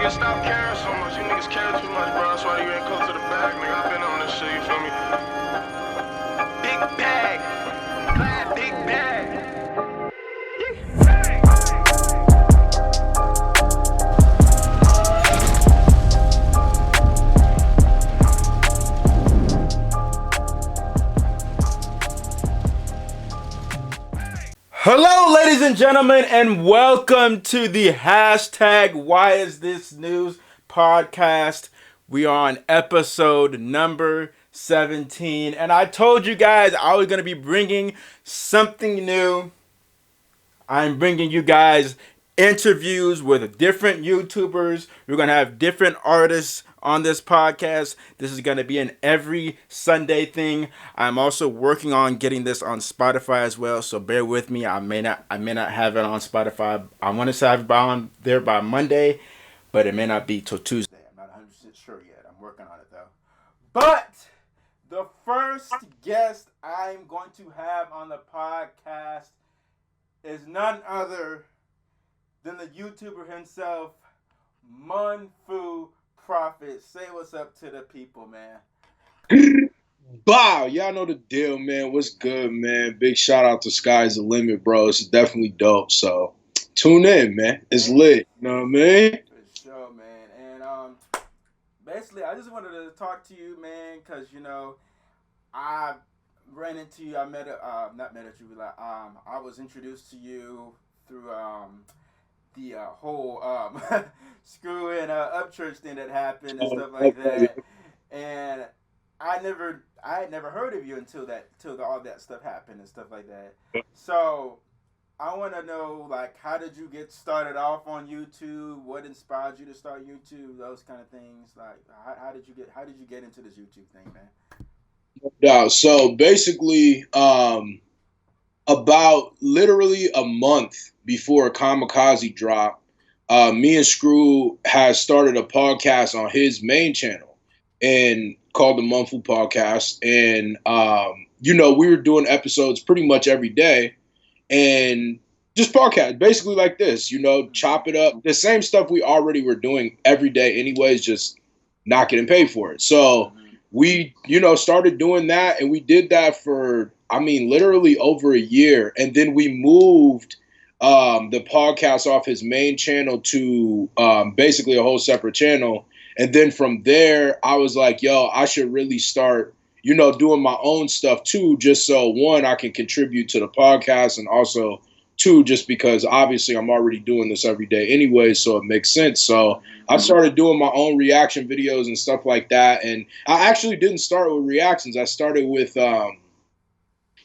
niggas stop caring so much. You niggas care too much, bro. That's why you ain't close to the bag, nigga. I've been on this shit, you feel me? Big bag. Glad big bag. Hello, ladies and gentlemen, and welcome to the hashtag Why Is This News podcast. We are on episode number 17, and I told you guys I was going to be bringing something new. I'm bringing you guys interviews with different YouTubers. We're going to have different artists on this podcast. This is going to be an every Sunday thing. I'm also working on getting this on Spotify as well, so bear with me. I may not have it on Spotify. I want to have it on there by Monday, but it may not be till Tuesday. I'm not 100% sure yet. I'm working on it though. But the first guest I'm going to have on the podcast is none other than the YouTuber himself, Munfu Proffitt. Say what's up to the people, man. Wow, y'all know the deal, man. What's good, man? Big shout out to Sky's the Limit, bro. It's definitely dope. So tune in, man. It's lit. You know what I mean? For sure, man. And basically, I just wanted to talk to you, man, because I ran into you. I I was introduced to you through the whole screw and up church thing that happened and stuff like that. And I had never heard of you until all that stuff happened and stuff like that. So I want to know, like, how did you get started off on YouTube? What inspired you to start YouTube? Those kind of things. Like, how did you get into this YouTube thing, man? Yeah. So basically, about literally a month before Kamikaze dropped, me and Screw has started a podcast on his main channel and called the Munfu Podcast. And, we were doing episodes pretty much every day and just podcast basically like this, chop it up. The same stuff we already were doing every day anyways, just not getting paid for it. So we, started doing that, and we did that for, literally over a year. And then we moved the podcast off his main channel to basically a whole separate channel. And then from there, I was like, yo, I should really start, doing my own stuff too, just so one, I can contribute to the podcast, and also two, just because obviously I'm already doing this every day anyway, so it makes sense. So I started doing my own reaction videos and stuff like that. And I actually didn't start with reactions. I started with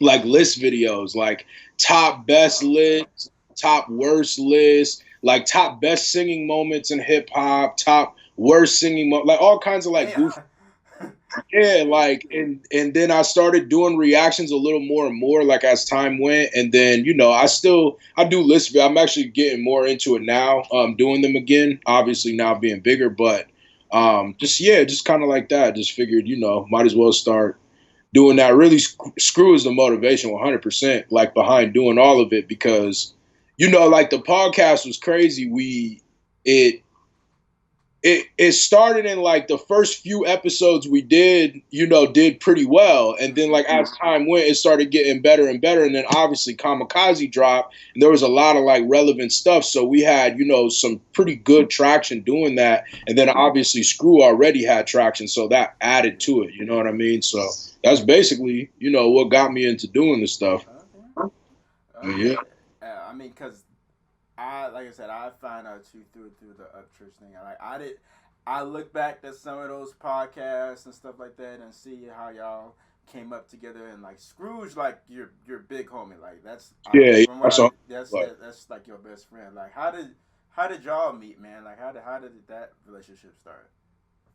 like list videos, like top best lists, top worst lists, like top best singing moments in hip hop, top worst singing like all kinds of like goofy. Yeah, like and then I started doing reactions a little more and more like as time went. And then, I do list videos. I'm actually getting more into it now, doing them again, obviously now being bigger, but just kind of like that. Just figured, might as well start doing that. Really, Screw is the motivation 100%, like behind doing all of it, because, like the podcast was crazy. It started in like the first few episodes we did pretty well. And then like as time went, it started getting better and better. And then obviously Kamikaze dropped, and there was a lot of like relevant stuff. So we had, some pretty good traction doing that. And then obviously Screw already had traction, so that added to it. You know what I mean? So that's basically, what got me into doing this stuff. Okay. Yeah. Because like I said, I found out you through the Upchurch thing. I look back at some of those podcasts and stuff like that, and see how y'all came up together. And like Scrooge, like your big homie, like that's like your best friend. Like how did y'all meet, man? Like how did that relationship start?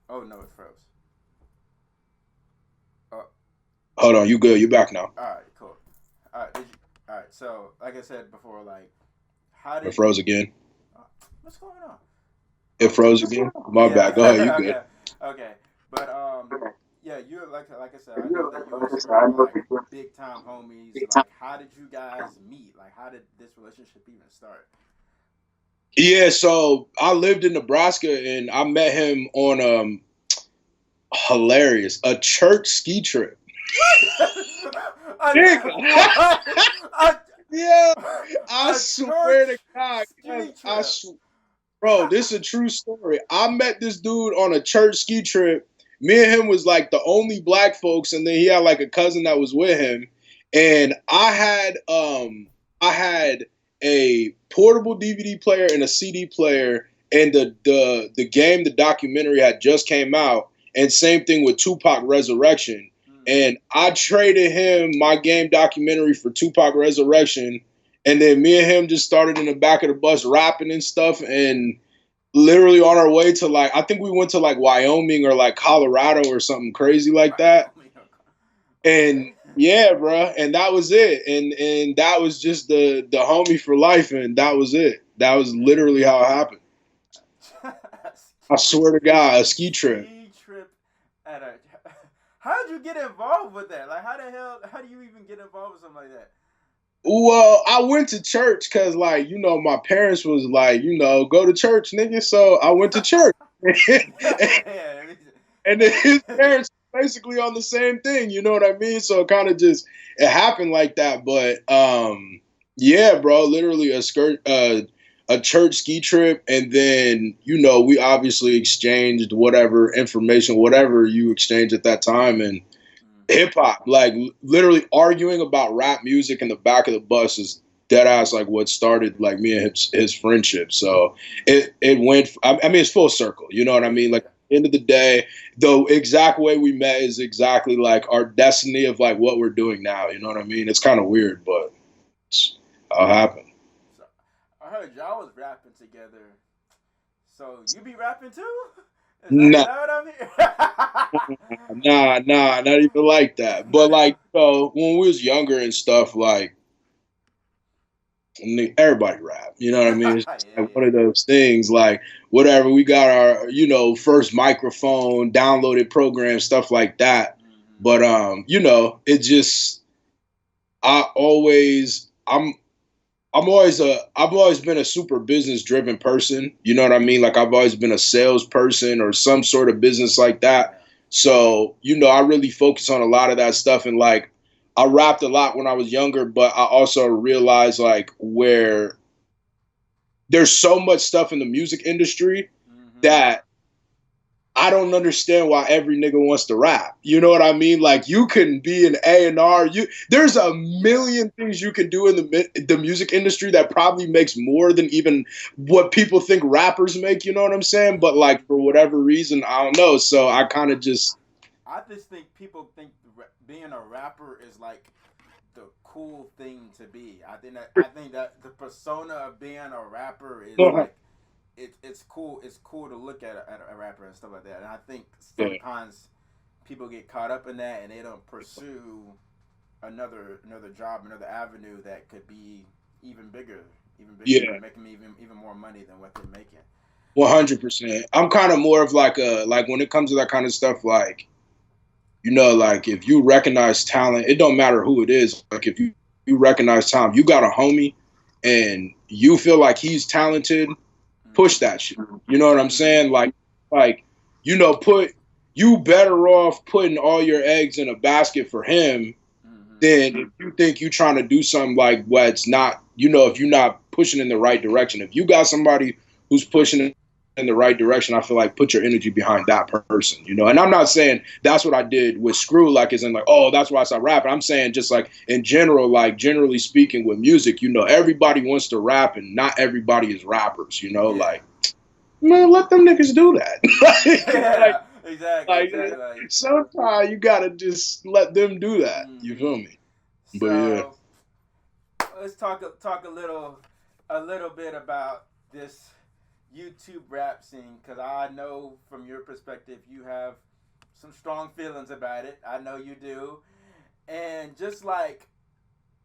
Oh no, it froze. Hold on, you good? You back now? All right, cool. All right. So like I said before, like. It froze again. What's going on? It froze again? My bad. Go ahead. You good. Okay. But, you're like I said, I know that you're like big time homies. Like, how did you guys meet? Like, how did this relationship even start? Yeah, so I lived in Nebraska and I met him on hilarious a church ski trip. Nigga. What? Yeah, I A swear to church God, yes, ski trip. bro, this is a true story. I met this dude on a church ski trip. Me and him was like the only black folks, and then he had like a cousin that was with him. And I had a portable DVD player and a CD player, and the documentary had just came out. And same thing with Tupac Resurrection. And I traded him my game documentary for Tupac Resurrection. And then me and him just started in the back of the bus rapping and stuff. And literally on our way to like, I think we went to like Wyoming or like Colorado or something crazy like that. And yeah, bro. And that was it. And that was just the homie for life. And that was it. That was literally how it happened. I swear to God, a ski trip. Ski trip at a. How did you get involved with that? Like, how the hell? How do you even get involved with something like that? Well, I went to church because, like, you know, my parents was like, you know, go to church, nigga. So I went to church. And then his parents were basically on the same thing, you know what I mean? So it kind of just, it happened like that. But, yeah, bro, literally a church ski trip. And then, you know, we obviously exchanged whatever information, whatever you exchanged at that time. And hip hop, like literally arguing about rap music in the back of the bus is dead ass like what started like me and his friendship. So it went. I mean, it's full circle. You know what I mean? Like at the end of the day, the exact way we met is exactly like our destiny of like what we're doing now. You know what I mean? It's kind of weird, but it's how it happened. So, I heard y'all was rapping together. So you be rapping too? Is Nah, that what I'm hearing? not even like that. But like, so when we was younger and stuff, like everybody rap. You know what I mean? It's just Yeah, like one of those things. Like whatever, we got our first microphone, downloaded program, stuff like that. But it just I always I've always been a super business driven person. You know what I mean? Like I've always been a salesperson or some sort of business like that. So, I really focus on a lot of that stuff. And like I rapped a lot when I was younger, but I also realized like where there's so much stuff in the music industry that I don't understand why every nigga wants to rap. You know what I mean? Like you can be an A&R. There's a million things you can do in the music industry that probably makes more than even what people think rappers make. You know what I'm saying? But like for whatever reason, I don't know. So I kind of just. I just think people think being a rapper is like the cool thing to be. I think that the persona of being a rapper is like. It's cool. It's cool to look at a rapper and stuff like that. And I think sometimes people get caught up in that and they don't pursue another job, another avenue that could be even bigger, making even more money than what they're making. 100%. I'm kind of more of like when it comes to that kind of stuff, like like if you recognize talent, it don't matter who it is. Like if you recognize talent, you got a homie, and you feel like he's talented. Push that shit. You know what I'm saying? Like, put you better off putting all your eggs in a basket for him than if you think you're trying to do something like what's not, if you're not pushing in the right direction. If you got somebody who's pushing in the right direction, I feel like put your energy behind that person, And I'm not saying that's what I did with Screw, like, as in like, oh, that's why I started rapping. I'm saying just like in general, like generally speaking with music, everybody wants to rap and not everybody is rappers, like, man, let them niggas do that. Exactly. Sometimes you gotta just let them do that. You feel me? So, but yeah. Let's talk a little bit about this YouTube rap scene, because I know from your perspective you have some strong feelings about it. I know you do. And just like,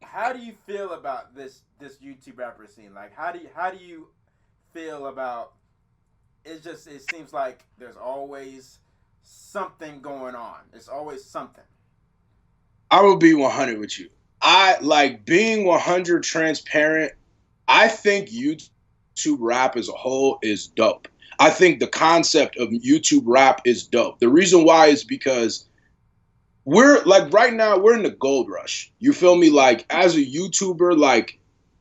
how do you feel about this YouTube rapper scene? Like, how do you feel about it? It seems like there's always something going on. It's always something. I will be 100 with you. I like being 100 transparent. I think YouTube YouTube rap as a whole is dope. I think the concept of YouTube rap is dope. The reason why is because we're like right now we're in the gold rush. You feel me? Like as a YouTuber, like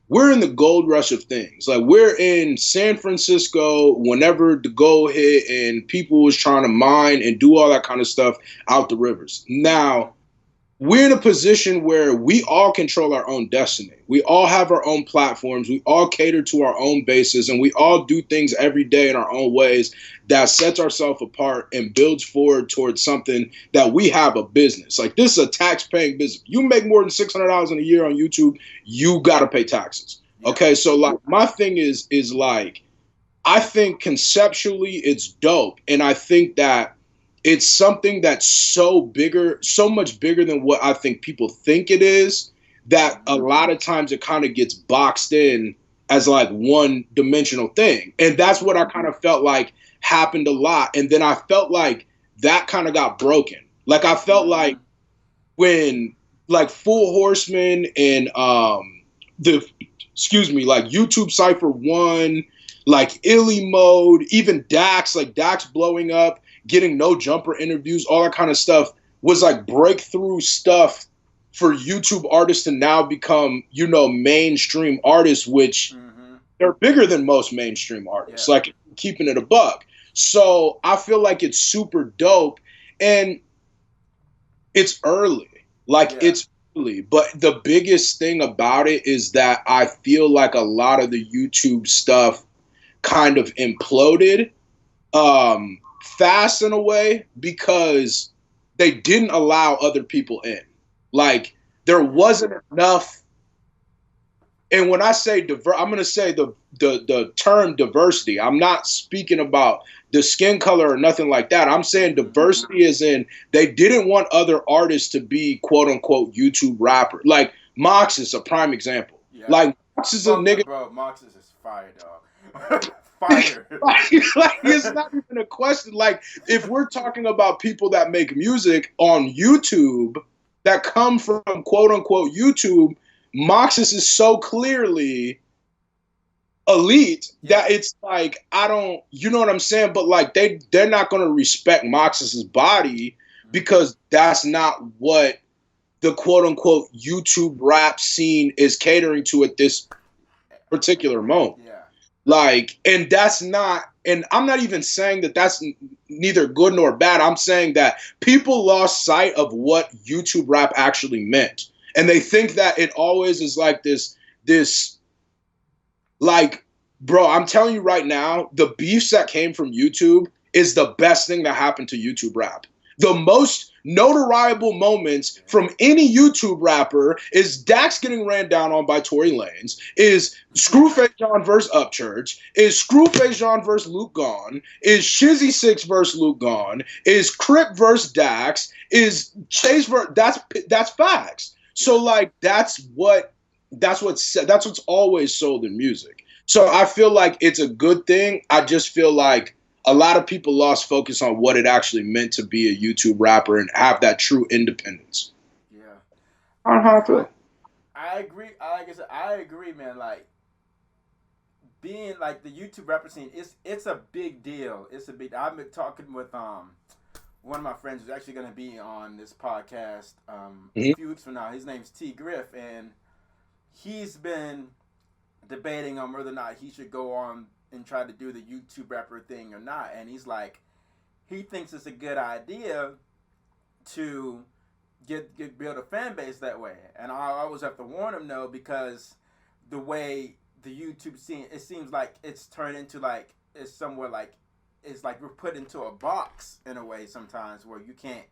we're in the gold rush of things. Like we're in San Francisco whenever the gold hit and people was trying to mine and do all that kind of stuff out the rivers. Now we're in a position where we all control our own destiny. We all have our own platforms. We all cater to our own bases, and we all do things every day in our own ways that sets ourselves apart and builds forward towards something that we have a business. Like this is a tax-paying business. You make more than $600 in a year on YouTube, you got to pay taxes. Okay, so like my thing is like, I think conceptually it's dope, and I think that it's something that's so much bigger than what I think people think it is, that a lot of times it kind of gets boxed in as like one dimensional thing. And that's what I kind of felt like happened a lot. And then I felt like that kind of got broken. Like I felt like when like Full Horseman and like YouTube Cypher 1, like Illy Mode, even Dax, like Dax blowing up, getting no jumper interviews, all that kind of stuff was like breakthrough stuff for YouTube artists to now become, you know, mainstream artists, which they're bigger than most mainstream artists, like keeping it a buck. So I feel like it's super dope, and it's early. It's early. But the biggest thing about it is that I feel like a lot of the YouTube stuff kind of imploded fast in a way because they didn't allow other people in. Like there wasn't enough. And when I say I'm going to say the term diversity. I'm not speaking about the skin color or nothing like that. I'm saying diversity is in they didn't want other artists to be quote unquote YouTube rapper. Like Mox is a prime example. Yeah. Like Mox is a nigga. Bro, Mox is fire, dog. Fire. like it's not even a question. Like if we're talking about people that make music on YouTube that come from quote unquote YouTube, Moxus is so clearly elite that it's like you know what I'm saying? But like they're not gonna respect Moxus's body because that's not what the quote unquote YouTube rap scene is catering to at this particular moment. Yeah. Like, and that's not, and I'm not even saying that that's neither good nor bad. I'm saying that people lost sight of what YouTube rap actually meant. And they think that it always is like this, like, bro, I'm telling you right now, the beefs that came from YouTube is the best thing that happened to YouTube rap. The most notariable moments from any YouTube rapper is Dax getting ran down on by Tory Lanez, is Screwface John versus Upchurch, is Screwface John versus Luke Gone, is Shizzy 6 versus Luke Gone, is Crip versus Dax, is Chase versus that's facts. So like that's what's always sold in music. So I feel like it's a good thing. I just feel like a lot of people lost focus on what it actually meant to be a YouTube rapper and have that true independence. Yeah. I don't have to. I agree. Like I said, I agree, man. Like being like the YouTube rapper scene, it's a big deal. It's a big. I've been talking with one of my friends who's actually going to be on this podcast a few weeks from now. His name's T. Griff, and he's been debating on whether or not he should go on and try to do the YouTube rapper thing or not. And he's like, he thinks it's a good idea to build a fan base that way. And I always have to warn him, no, because the way the YouTube scene, it seems like it's turned into like, it's somewhere like, it's like we're put into a box in a way sometimes where you can't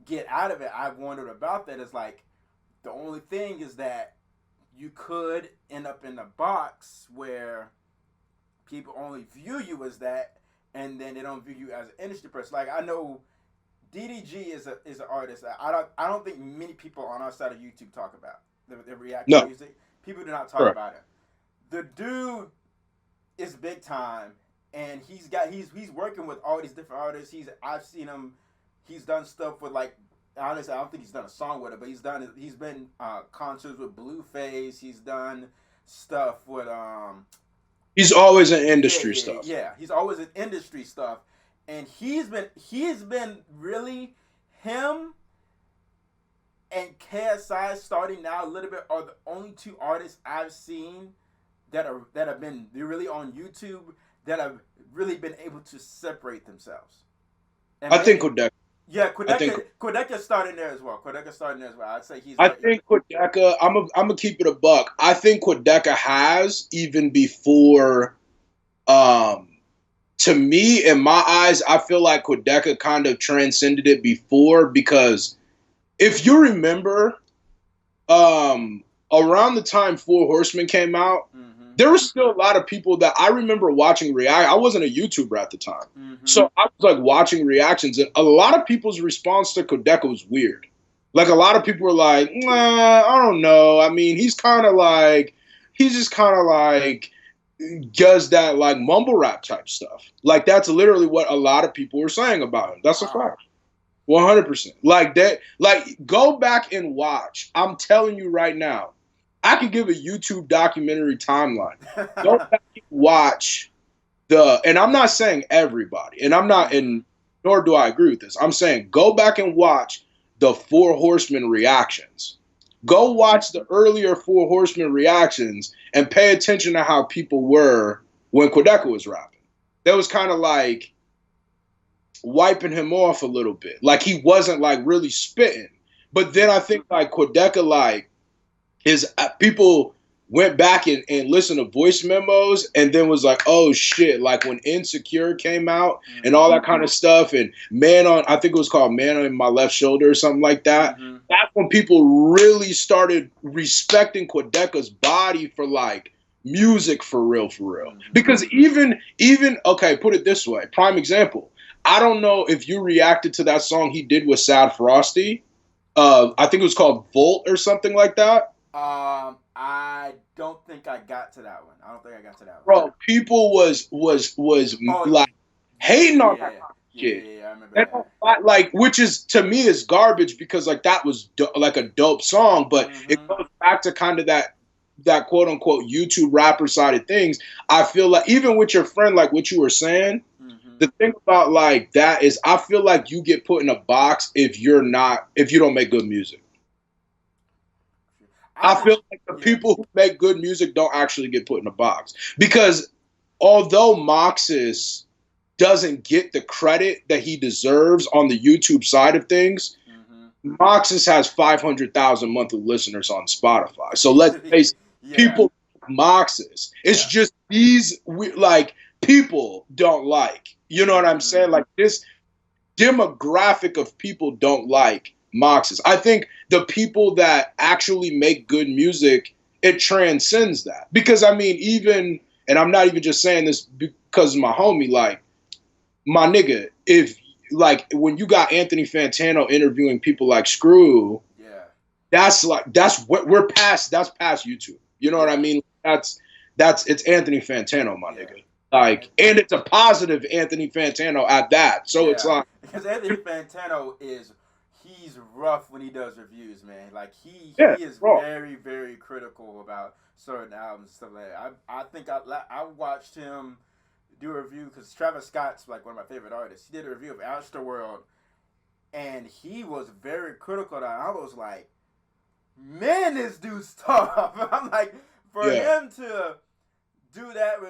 get out of it. I've wondered about that. It's like, the only thing is that you could end up in a box where people only view you as that, and then they don't view you as an industry person. Like I know DDG is an artist that I don't think many people on our side of YouTube talk about the reaction music. People do not talk about it. The dude is big time, and he's working with all these different artists. I've seen him. He's done stuff with like, honestly, I don't think he's done a song with it, but he's been concerts with Blueface. He's done stuff with He's always in industry stuff. Yeah, he's always in industry stuff, and he's been really him and KSI starting now a little bit are the only two artists I've seen that have been really on YouTube that have really been able to separate themselves. And I think Quedeca. Yeah, Quedeca's starting there as well. I'd say he's. I think Quedeca. I'm gonna keep it a buck. I think Quedeca has even before. To me, in my eyes, I feel like Quedeca kind of transcended it before, because if you remember, around the time Four Horsemen came out, there was still a lot of people that I remember watching react. I wasn't a YouTuber at the time. So I was like watching reactions, and a lot of people's response to Quedeca was weird. Like a lot of people were like, nah, I don't know. I mean, he's just kind of like does that like mumble rap type stuff. Like that's literally what a lot of people were saying about him. That's a fact. 100%. Like that, like go back and watch. I'm telling you right now, I could give a YouTube documentary timeline. Go back and watch and I'm not saying everybody, and nor do I agree with this. I'm saying go back and watch the Four Horsemen reactions. Go watch the earlier Four Horsemen reactions and pay attention to how people were when Quedeca was rapping. That was kind of like wiping him off a little bit. Like he wasn't like really spitting. But then I think like Quedeca, like his people went back and listened to voice memos and then was like, oh shit, like when Insecure came out and all that kind of stuff, and I think it was called Man on My Left Shoulder or something like that. That's when people really started respecting Quedeca's body for like music for real. Because even okay, put it this way, prime example. I don't know if you reacted to that song he did with Sad Frosty. I think it was called Volt or something like that. I don't think I got to that one. Bro, people was like hating on that shit. Yeah, I remember that. Like, which is to me is garbage, because like that was like a dope song, but it goes back to kind of that quote unquote YouTube rapper side of things. I feel like even with your friend, like what you were saying, the thing about like that is I feel like you get put in a box if you don't make good music. I feel like the people who make good music don't actually get put in a box, because although Moxis doesn't get the credit that he deserves on the YouTube side of things, Moxis has 500,000 monthly listeners on Spotify. So let's face it, people like Moxis. It's just like people don't like. You know what I'm saying? Like this demographic of people don't like Moxis. I think the people that actually make good music, it transcends that. Because I mean, and I'm not even just saying this because of my homie, like my nigga, if like when you got Anthony Fantano interviewing people like Screw, that's what that's past YouTube. You know what I mean? It's Anthony Fantano, my nigga. Like, and it's a positive Anthony Fantano at that. So it's like, because Anthony Fantano he's rough when he does reviews, man. Like he is very, very critical about certain albums and stuff like that. I think I watched him do a review because Travis Scott's like one of my favorite artists. He did a review of Astroworld, and he was very critical of that. I was like, man, this dude's tough. I'm like, for him to do that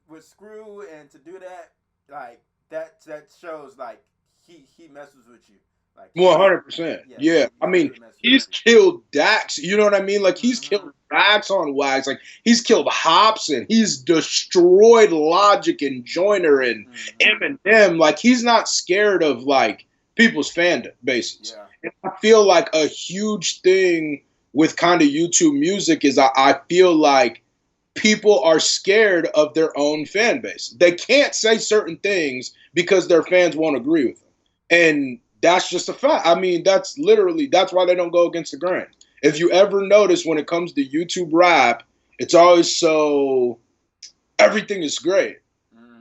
with Screw and to do that, like that shows like he messes with you. Like 100%. Yeah. I mean, he's killed Dax. You know what I mean? Like he's killed Dax on Wax. Like he's killed Hobson. He's destroyed Logic and Joyner and Eminem. Like he's not scared of like people's fan bases. And I feel like a huge thing with kind of YouTube music is I feel like people are scared of their own fan base. They can't say certain things because their fans won't agree with them. And that's just a fact. I mean, that's why they don't go against the grain. If you ever notice when it comes to YouTube rap, it's always everything is great.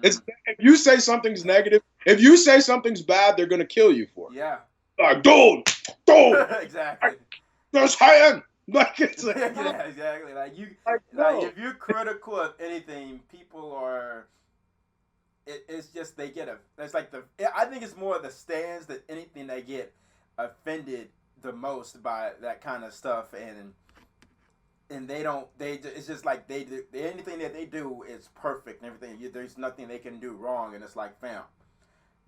If you say something's negative, if you say something's bad, they're going to kill you for it. Yeah. Like, dude, exactly. There's high end. Like it's like, Yeah, exactly. like Like no. if you're critical of anything, people are. It's just they get a. It's like the. I think it's more the stands than anything they get offended the most by that kind of stuff, and they don't. It's just like they do anything that they do is perfect and everything. There's nothing they can do wrong, and it's like, fam.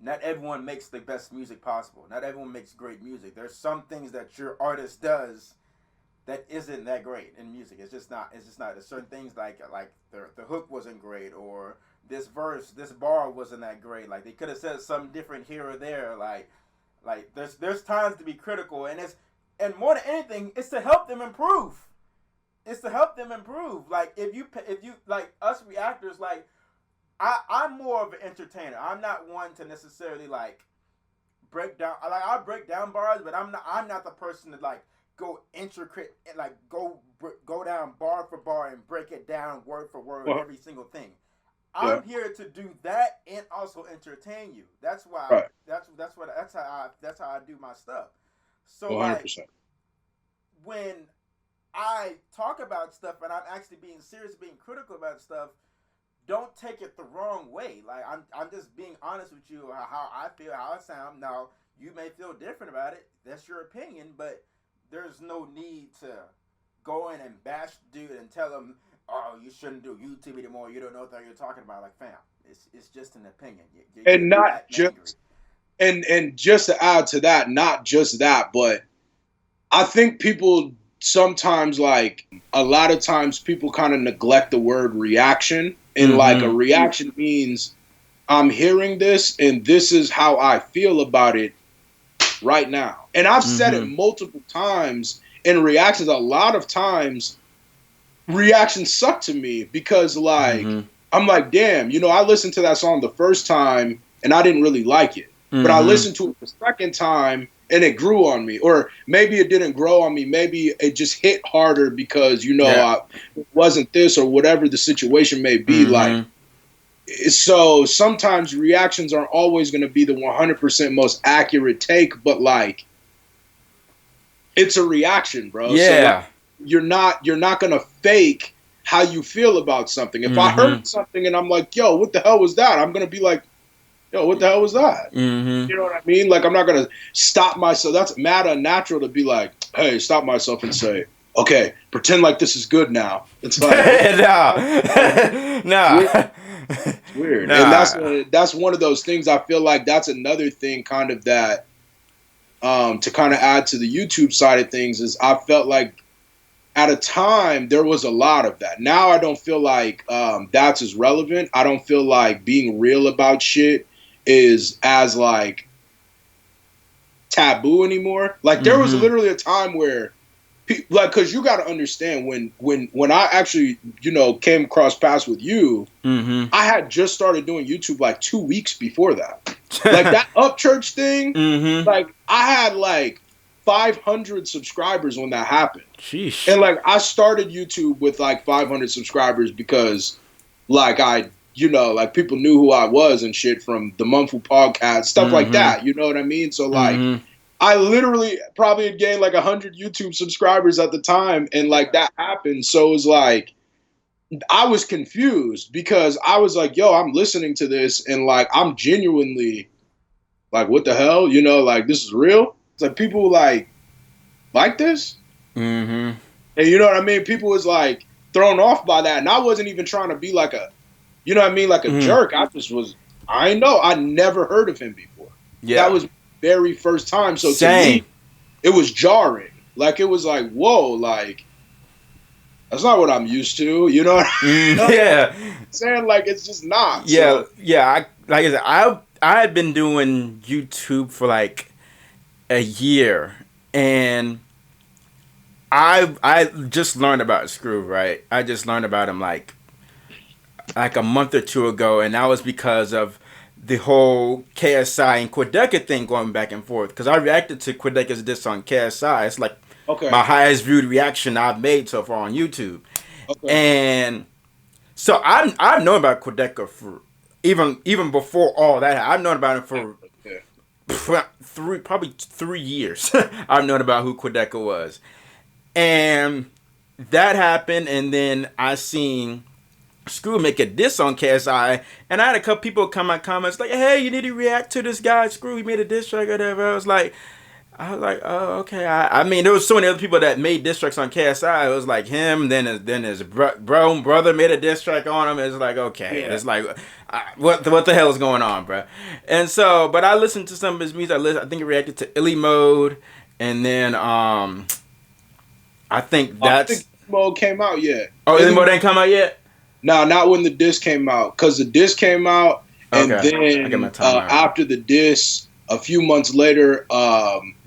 Not everyone makes the best music possible. Not everyone makes great music. There's some things that your artist does that isn't that great in music. It's just not. It's just not. There's certain things like the hook wasn't great, or this bar wasn't that great. Like they could have said something different here or there. Like there's times to be critical, and more than anything, it's to help them improve. It's to help them improve. Like if you like us reactors, like I'm more of an entertainer. I'm not one to necessarily like break down. Like I break down bars, but I'm not the person to like go intricate and like go down bar for bar and break it down word for word every single thing. Yeah. I'm here to do that and also entertain you. That's why. Right. That's how I do my stuff. So 100%. like when I talk about stuff and I'm actually being serious, being critical about stuff, don't take it the wrong way. Like I'm just being honest with you how I feel, how I sound. Now you may feel different about it. That's your opinion, but there's no need to go in and bash the dude and tell him, oh, you shouldn't do YouTube anymore. You don't know what you're talking about. Like, fam, it's just an opinion. And not just and just to add to that, not just that, but I think people sometimes, like a lot of times, people kind of neglect the word reaction. And like a reaction means I'm hearing this and this is how I feel about it right now. And I've said it multiple times in reactions. A lot of times reactions suck to me because like I'm like, damn, I listened to that song the first time and I didn't really like it. But I listened to it the second time and it grew on me. Or maybe it didn't grow on me. Maybe it just hit harder because, it wasn't this or whatever the situation may be. Like, so sometimes reactions aren't always going to be the 100% most accurate take, but like, it's a reaction, bro. Yeah. So like, you're not going to fake how you feel about something. If I heard something and I'm like, yo, what the hell was that? I'm going to be like, yo, what the hell was that? You know what I mean? Like, I'm not going to stop myself. That's mad unnatural to be like, hey, stop myself and say, okay, pretend like this is good now. It's like, no. It's weird. And that's one of those things. I feel like that's another thing kind of that, to kind of add to the YouTube side of things, is I felt like at a time there was a lot of that. Now I don't feel like that's as relevant. I don't feel like being real about shit is as like taboo anymore. Like there was literally a time where like, cause you got to understand when I actually, came across paths with you, I had just started doing YouTube like 2 weeks before that. Like that Upchurch thing, like I had like 500 subscribers when that happened. Sheesh. And like I started YouTube with like 500 subscribers because like like people knew who I was and shit from the Munfu podcast, stuff like that. You know what I mean? So like I literally probably had gained like 100 YouTube subscribers at the time. And like that happened. So it was like, I was confused because I was like, yo, I'm listening to this and like, I'm genuinely like, what the hell? Like this is real. It's like people like this. And you know what I mean? People was like thrown off by that. And I wasn't even trying to be like a, you know what I mean? Like a jerk. I never heard of him before. Yeah. That was very first time. So to me, it was jarring. Like, it was like, whoa, like, that's not what I'm used to. You know what I mean? Yeah. I'm saying, like, it's just not. Yeah. So. Yeah. Like I said, I had been doing YouTube for like a year and I just learned about Screw, right? I just learned about him like a month or two ago, and that was because of the whole KSI and Quedeca thing going back and forth. Because I reacted to Quedeca's diss on KSI. It's like my highest viewed reaction I've made so far on YouTube. And so I've known about Quedeca for even before all that. I've known about him for probably 3 years. I've known about who Quedeca was. And that happened, and then I seen Screw make a diss on KSI, and I had a couple people come my comments like, "Hey, you need to react to this guy, Screw. He made a diss track or whatever." I was like, "Oh, okay." I mean, there was so many other people that made diss tracks on KSI. It was like him, then his brother made a diss track on him. It's like, okay, Yeah. it's like, what the hell is going on, bro? And so, but I listened to some of his music. I think he reacted to Illy Mode, and then I think that's. I think Mode came out yet. Oh, Illy Mode ain't come out yet. No, not when the disc came out. Because the disc came out, and then after the disc, a few months later,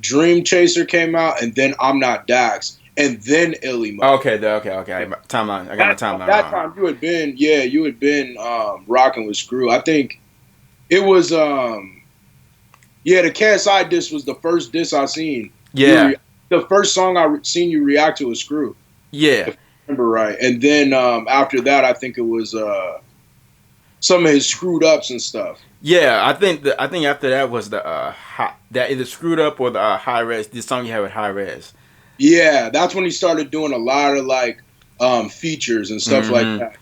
Dream Chaser came out, and then I'm Not Dax, and then Illy Mode. Okay. Timeline. I got my timeline. That time you had been rocking with Screw. I think it was the KSI disc was the first disc I seen. Yeah. The first song I seen you react to was Screw. Yeah. Remember right, and then after that, I think it was some of his Screwed Ups and stuff. Yeah, I think after that was the that either Screwed Up or the High Res. This song you had with High Res. Yeah, that's when he started doing a lot of like features and stuff like that.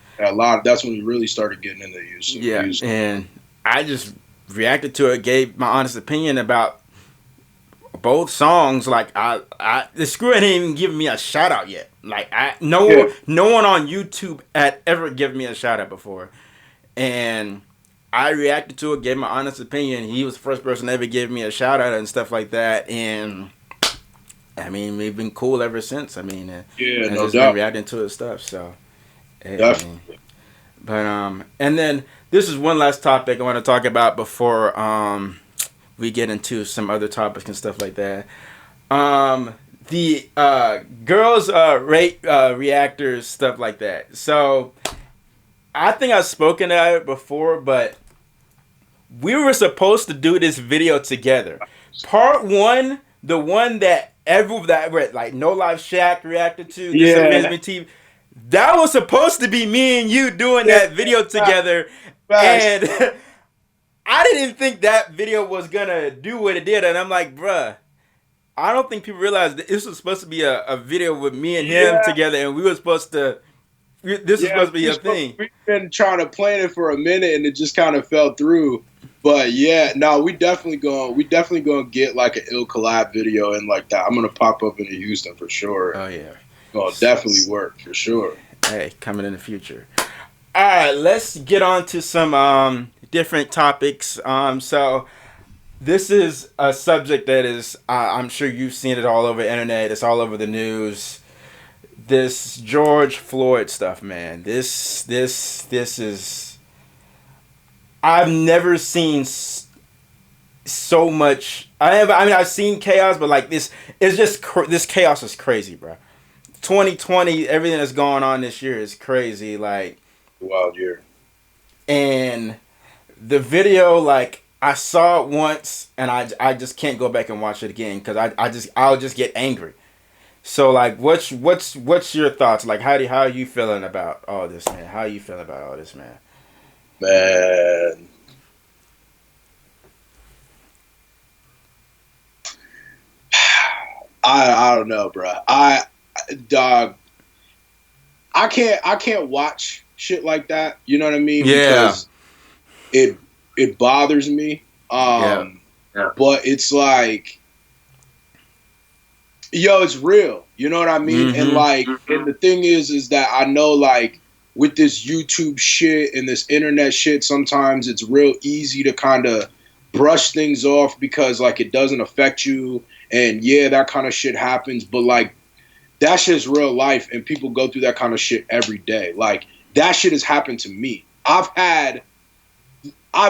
That's when he really started getting into use. Yeah, and I just reacted to it, gave my honest opinion about both songs. Like the Screw ain't even giving me a shout out yet. Like no one on YouTube had ever given me a shout out before, and I reacted to it, gave my honest opinion. He was the first person to ever give me a shout out and stuff like that, and I mean we've been cool ever since. I mean, no just doubt, been reacting to his stuff. So, definitely. But and then this is one last topic I want to talk about before we get into some other topics and stuff like that. The girls rate reactors, stuff like that. So I think I've spoken about it before, but we were supposed to do this video together. Part one, the one that like No Life Shaq reacted to, this Amazement TV. That was supposed to be me and you doing that video together, and I didn't think that video was gonna do what it did, and I'm like, bruh, I don't think people realize that this was supposed to be a video with me and him together, and we were supposed to. This is supposed to be a thing. We've been trying to plan it for a minute, and it just kind of fell through. But we definitely gonna get like an ill collab video and like that. I'm gonna pop up into Houston for sure. Oh yeah, gonna definitely work for sure. Hey, coming in the future. All right, let's get on to some different topics. So this is a subject that is, I'm sure you've seen it all over the internet. It's all over the news. This George Floyd stuff, man. This is. I've never seen so much. I've seen chaos, but like this, it's just this chaos is crazy, bro. 2020, everything that's going on this year is crazy. Like, wild year. And the video, like, I saw it once, and I just can't go back and watch it again because I'll just get angry. So like, what's your thoughts? Like, how are you feeling about all this, man? How are you feeling about all this, man? Man, I don't know, bro. I can't watch shit like that. You know what I mean? Yeah. Because it bothers me. But it's like, yo, it's real. You know what I mean? Mm-hmm. And like, and the thing is that I know, like, with this YouTube shit and this internet shit, sometimes it's real easy to kind of brush things off because like it doesn't affect you. And yeah, that kind of shit happens, but like that shit's real life and people go through that kind of shit every day. Like that shit has happened to me. I've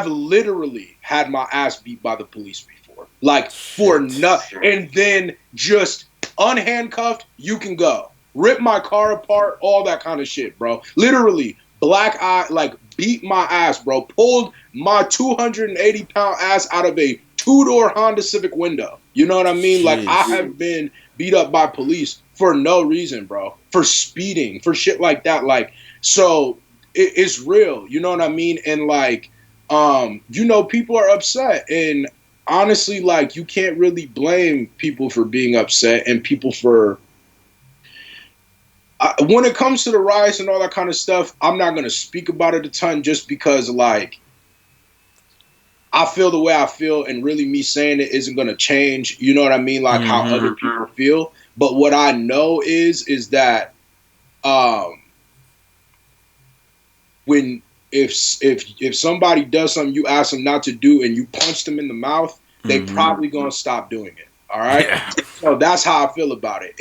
literally had my ass beat by the police before. Like for nothing. And then just unhandcuffed, you can go. Rip my car apart, all that kind of shit, bro. Literally, black eye, like beat my ass, bro. Pulled my 280-pound ass out of a two-door Honda Civic window. You know what I mean? Jeez. Like, I have been beat up by police for no reason, bro. For speeding, for shit like that. Like, so it's real. You know what I mean? And like, you know, people are upset. And honestly, like, you can't really blame people for being upset and people for when it comes to the riots and all that kind of stuff, I'm not going to speak about it a ton just because, like, I feel the way I feel, and really me saying it isn't going to change, you know what I mean, like how other people feel. But what I know is that when if somebody does something you ask them not to do and you punch them in the mouth, they probably going to stop doing it. All right. Yeah. So that's how I feel about it.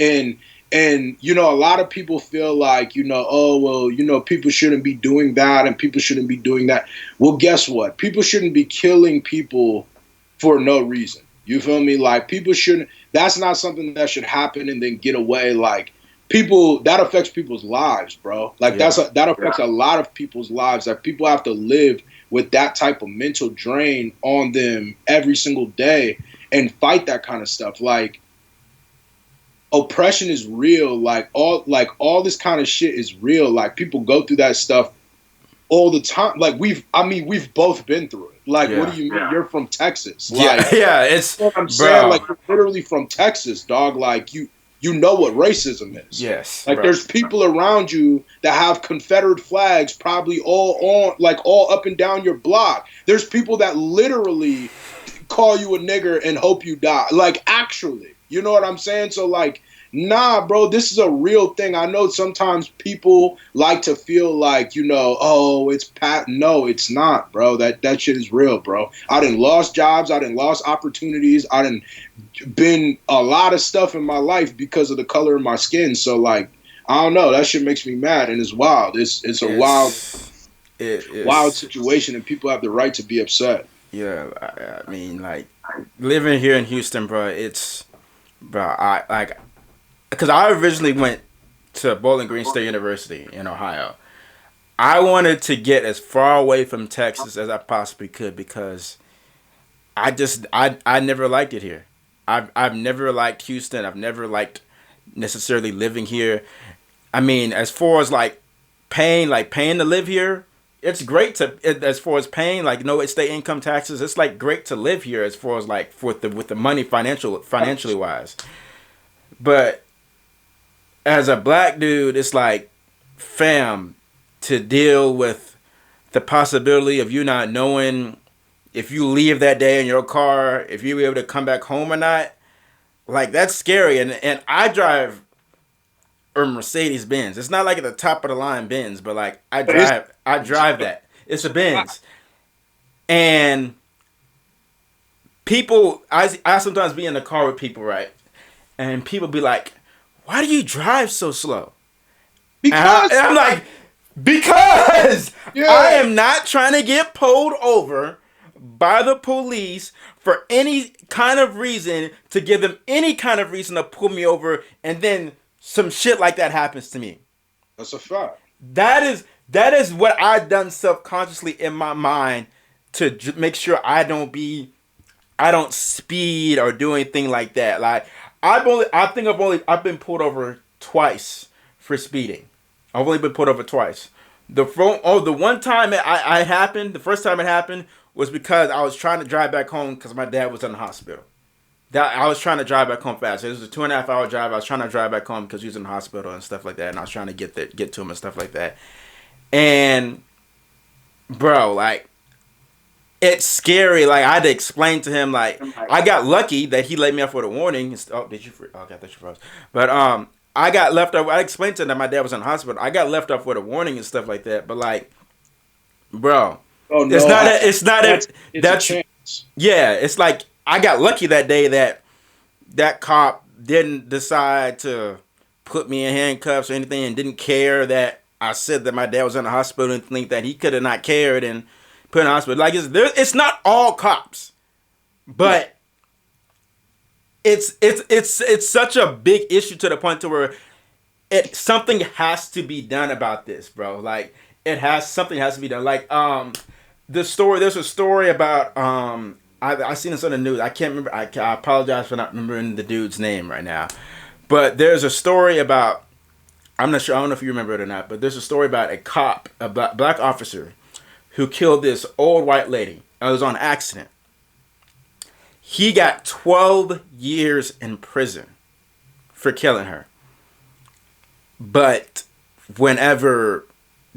And, you know, a lot of people feel like, you know, oh, well, you know, people shouldn't be doing that and people shouldn't be doing that. Well, guess what? People shouldn't be killing people for no reason. You feel me? Like, people shouldn't. That's not something that should happen and then get away. Like, people, that affects people's lives, bro. Like, that affects a lot of people's lives. Like, people have to live with that type of mental drain on them every single day and fight that kind of stuff. Like, oppression is real. Like all this kind of shit is real. Like, people go through that stuff all the time. Like, we've both been through it. Like, what do you mean? You're from Texas. Like, it's, you know what I'm saying? Like, you're literally from Texas, dog. Like, you know what racism is. Yes. Like, there's people around you that have Confederate flags probably all up and down your block. There's people that literally call you a nigger and hope you die. Like, actually. You know what I'm saying? So, like, nah, bro, this is a real thing. I know sometimes people like to feel like, you know, oh, it's pat. No, it's not, bro. That shit is real, bro. I done lost jobs. I done lost opportunities. I done been a lot of stuff in my life because of the color of my skin. So, like, I don't know. That shit makes me mad, and it's wild. It's a wild situation, and people have the right to be upset. Yeah, I mean, like, living here in Houston, bro, because I originally went to Bowling Green State University in Ohio. I wanted to get as far away from Texas as I possibly could because I never liked it here. I've never liked Houston. I've never liked necessarily living here. I mean, as far as paying to live here, it's great as far as paying, like, no state income taxes. It's like great to live here as far as like with the money financially wise. But as a black dude, it's like, fam, to deal with the possibility of you not knowing if you leave that day in your car, if you'll be able to come back home or not. Like, that's scary. And I drive a Mercedes Benz. It's not like at the top of the line Benz, but like I drive that. It's a Benz. And people, I sometimes be in the car with people, right? And people be like, why do you drive so slow? Because and I'm like, because I am not trying to get pulled over by the police for any kind of reason, to give them any kind of reason to pull me over, and then some shit like that happens to me. That's a fact. That is what I've done subconsciously in my mind to make sure I don't speed or do anything like that. Like, I've been pulled over twice for speeding. I've only been pulled over twice. The one time the first time it happened was because I was trying to drive back home because my dad was in the hospital. I was trying to drive back home fast. It was a 2.5 hour drive. I was trying to drive back home because he was in the hospital and stuff like that, and I was trying to get to him and stuff like that. And, bro, like, it's scary. Like, I had to explain to him, like, I got lucky that he let me off with a warning. Oh, did you? Okay, I thought you froze. But I got left off. I explained to him that my dad was in the hospital. I got left off with a warning and stuff like that. But, like, bro, oh, no, it's not a chance. Yeah, it's like, I got lucky that day that cop didn't decide to put me in handcuffs or anything, and didn't care that I said that my dad was in the hospital, and think that he could have not cared and put in the hospital. Like, it's not all cops, but it's such a big issue to the point to where something has to be done about this, bro. Like, something has to be done. Like, there's a story about I seen this on the news. I can't remember. I apologize for not remembering the dude's name right now. But there's a story about, I'm not sure, I don't know if you remember it or not, but there's a story about a cop, a black officer, who killed this old white lady. It was on accident. He got 12 years in prison for killing her. But whenever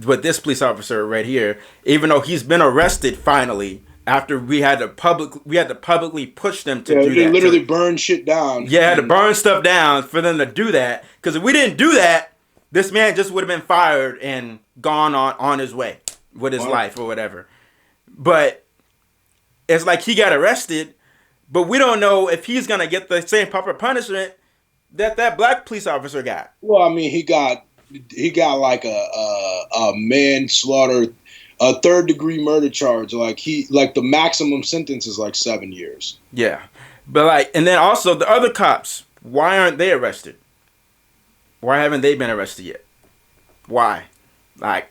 with this police officer right here, even though he's been arrested finally after we had to publicly push them to do they that. literally burn shit down. Yeah, to burn stuff down for them to do that. Because if we didn't do that, this man just would have been fired and gone on his way with his life or whatever. But it's like he got arrested, but we don't know if he's gonna get the same proper punishment that black police officer got. Well, I mean, he got like a manslaughter, a 3rd-degree murder charge. Like the maximum sentence is like 7 years. Yeah, but and then also the other cops, why aren't they arrested? Why haven't they been arrested yet? Why? Like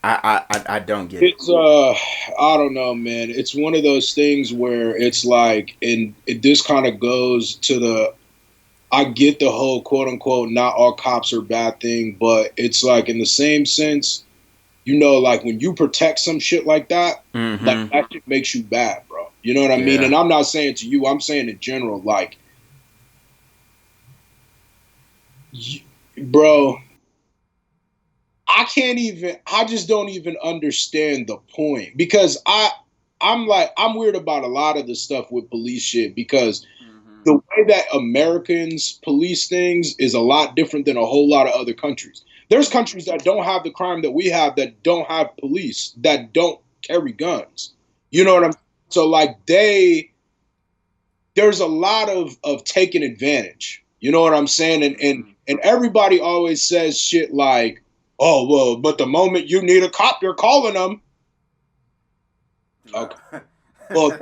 I don't get it. It's I don't know, man. It's one of those things where it's like, and this kind of goes to the. I get the whole quote unquote not all cops are bad thing, but it's like in the same sense, like when you protect some shit like that, like that shit makes you bad, bro. You know what I mean? And I'm not saying to you, I'm saying in general, like, bro, I just don't even understand the point, because I'm weird about a lot of the stuff with police shit, because the way that Americans police things is a lot different than a whole lot of other countries. There's countries that don't have the crime that we have, that don't have police, that don't carry guns. You know what I'm saying? So like there's a lot of taking advantage. You know what I'm saying? And everybody always says shit like, oh, well, but the moment you need a cop, you're calling them. Okay. Well,